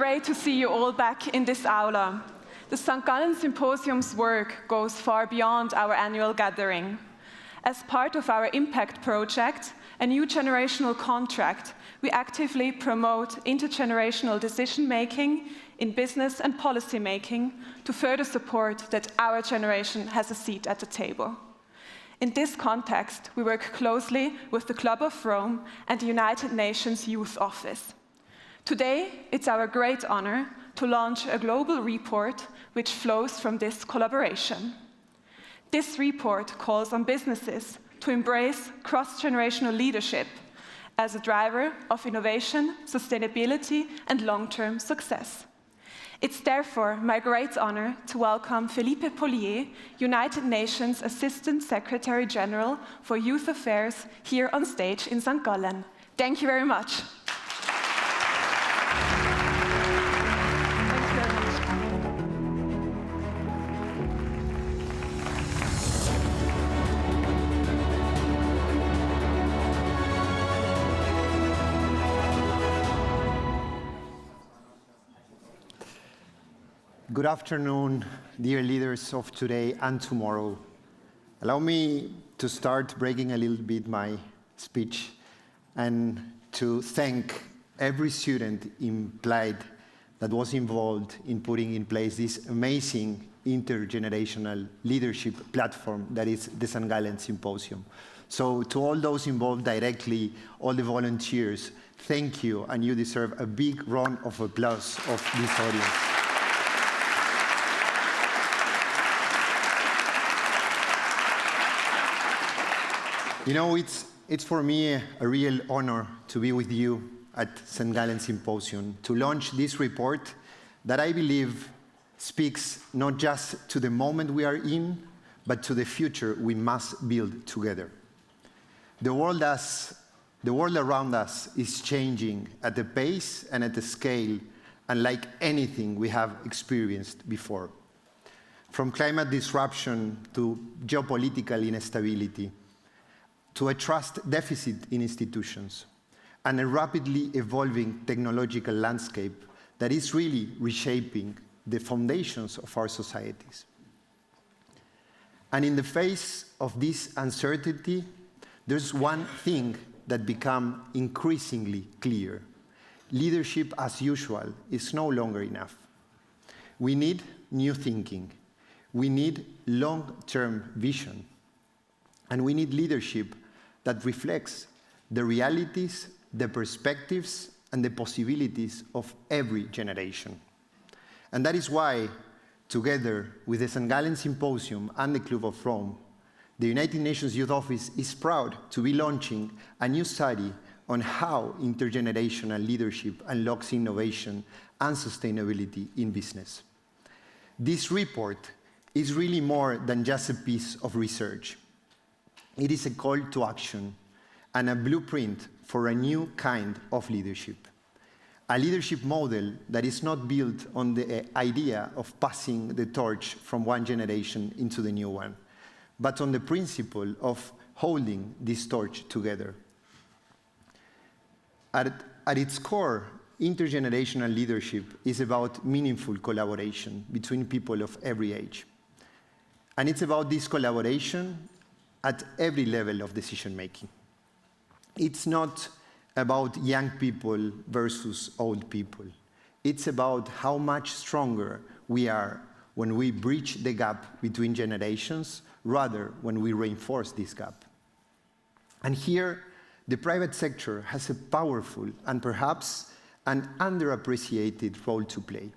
great to see you all back in this aula. The St. Gallen Symposium's work goes far beyond our annual gathering. As part of our impact project, a new generational contract, we actively promote intergenerational decision-making in business and policy-making to further support that our generation has a seat at the table. In this context, we work closely with the Club of Rome and the United Nations Youth Office. Today, it's our great honor to launch a global report which flows from this collaboration. This report calls on businesses to embrace cross-generational leadership as a driver of innovation, sustainability, and long-term success. It's therefore my great honor to welcome Felipe Paullier, United Nations Assistant Secretary General for Youth Affairs, here on stage in St. Gallen. Thank you very much. Good afternoon, dear leaders of today and tomorrow. Allow me to start breaking a little bit my speech and to thank every student implied that was involved in putting in place this amazing intergenerational leadership platform that is the St. Gallen Symposium. So to all those involved directly, all the volunteers, thank you, and you deserve a big round of applause of this audience. You know, it's for me a real honor to be with you at St. Gallen Symposium to launch this report that I believe speaks not just to the moment we are in, but to the future we must build together. The world around us is changing at a pace and at a scale unlike anything we have experienced before. From climate disruption to geopolitical instability, to a trust deficit in institutions, and a rapidly evolving technological landscape that is really reshaping the foundations of our societies. And in the face of this uncertainty, there's one thing that becomes increasingly clear. Leadership as usual is no longer enough. We need new thinking. We need long-term vision. And we need leadership that reflects the realities, the perspectives, and the possibilities of every generation. And that is why, together with the St. Gallen Symposium and the Club of Rome, the United Nations Youth Office is proud to be launching a new study on how intergenerational leadership unlocks innovation and sustainability in business. This report is really more than just a piece of research. It is a call to action and a blueprint for a new kind of leadership. A leadership model that is not built on the idea of passing the torch from one generation into the new one, but on the principle of holding this torch together. At its core, intergenerational leadership is about meaningful collaboration between people of every age. And it's about this collaboration at every level of decision-making. It's not about young people versus old people. It's about how much stronger we are when we bridge the gap between generations rather when we reinforce this gap. And here, the private sector has a powerful and perhaps an underappreciated role to play.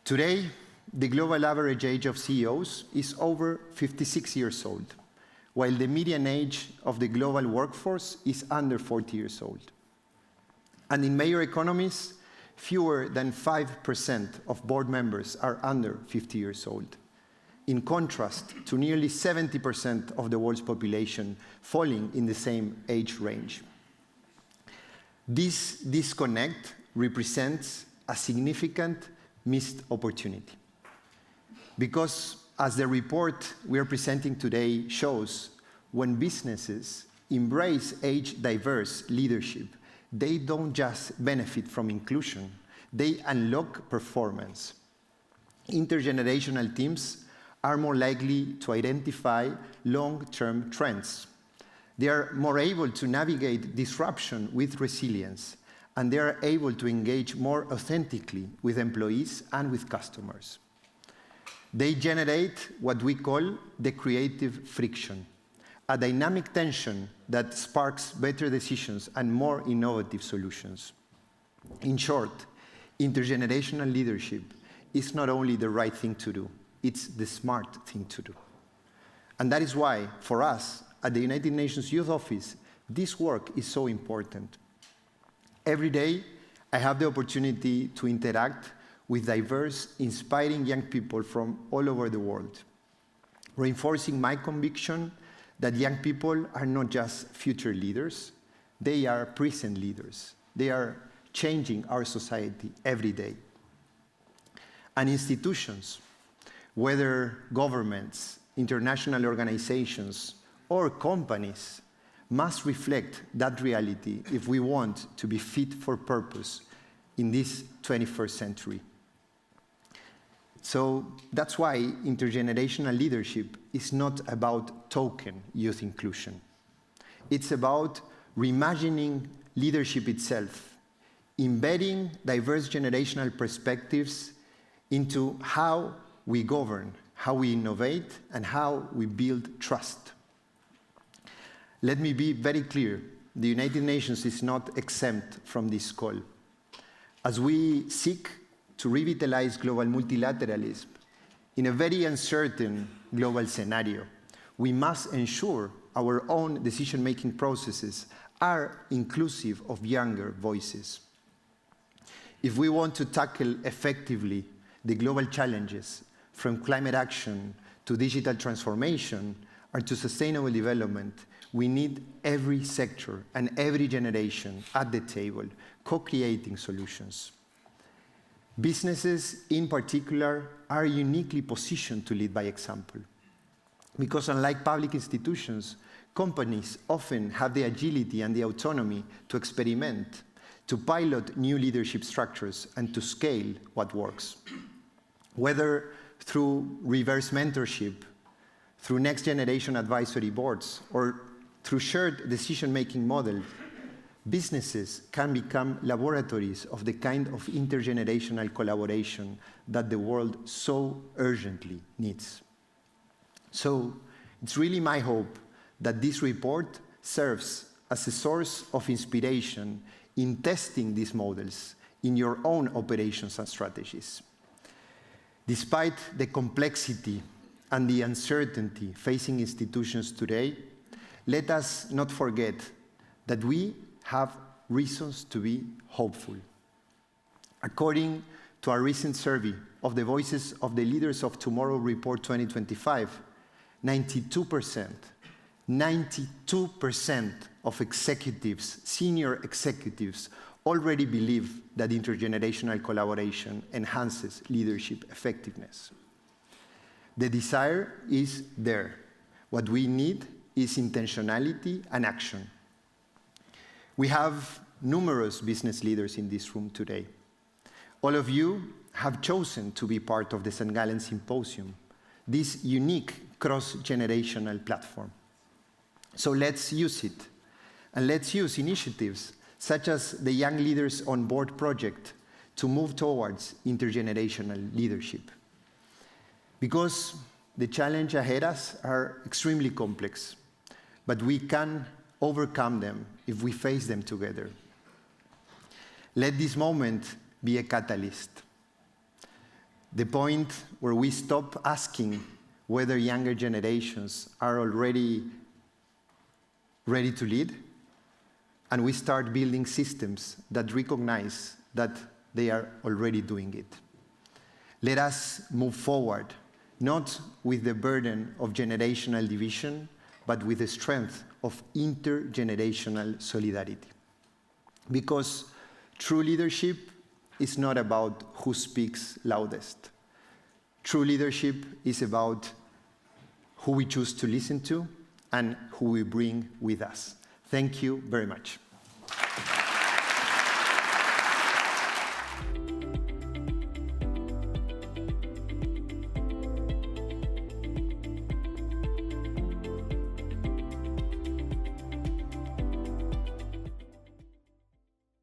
Today, the global average age of CEOs is over 56 years old, while the median age of the global workforce is under 40 years old. And in major economies, fewer than 5% of board members are under 50 years old, in contrast to nearly 70% of the world's population falling in the same age range. This disconnect represents a significant missed opportunity. Because, as the report we are presenting today shows, when businesses embrace age-diverse leadership, they don't just benefit from inclusion, they unlock performance. Intergenerational teams are more likely to identify long-term trends. They are more able to navigate disruption with resilience, and they are able to engage more authentically with employees and with customers. They generate what we call the creative friction, a dynamic tension that sparks better decisions and more innovative solutions. In short, intergenerational leadership is not only the right thing to do, it's the smart thing to do. And that is why, for us, at the United Nations Youth Office, this work is so important. Every day, I have the opportunity to interact with diverse, inspiring young people from all over the world, reinforcing my conviction that young people are not just future leaders, they are present leaders. They are changing our society every day. And institutions, whether governments, international organizations, or companies, must reflect that reality if we want to be fit for purpose in this 21st century. So that's why intergenerational leadership is not about token youth inclusion. It's about reimagining leadership itself, embedding diverse generational perspectives into how we govern, how we innovate, and how we build trust. Let me be very clear, the United Nations is not exempt from this call. As we seek to revitalize global multilateralism in a very uncertain global scenario, we must ensure our own decision-making processes are inclusive of younger voices. If we want to tackle effectively the global challenges, from climate action to digital transformation and to sustainable development, we need every sector and every generation at the table, co-creating solutions. Businesses, in particular, are uniquely positioned to lead by example. Because unlike public institutions, companies often have the agility and the autonomy to experiment, to pilot new leadership structures, and to scale what works. Whether through reverse mentorship, through next-generation advisory boards, or through shared decision-making models, businesses can become laboratories of the kind of intergenerational collaboration that the world so urgently needs. So it's really my hope that this report serves as a source of inspiration in testing these models in your own operations and strategies. Despite the complexity and the uncertainty facing institutions today, let us not forget that we have reasons to be hopeful. According to our recent survey of the Voices of the Leaders of Tomorrow Report 2025, 92% of executives, senior executives, already believe that intergenerational collaboration enhances leadership effectiveness. The desire is there. What we need is intentionality and action. We have numerous business leaders in this room today. All of you have chosen to be part of the St. Gallen Symposium, this unique cross-generational platform. So let's use it, and let's use initiatives such as the Young Leaders on Board project to move towards intergenerational leadership. Because the challenges ahead of us are extremely complex, but we can overcome them if we face them together. Let this moment be a catalyst. The point where we stop asking whether younger generations are already ready to lead, and we start building systems that recognize that they are already doing it. Let us move forward, not with the burden of generational division, but with the strength of intergenerational solidarity. Because true leadership is not about who speaks loudest. True leadership is about who we choose to listen to and who we bring with us. Thank you very much.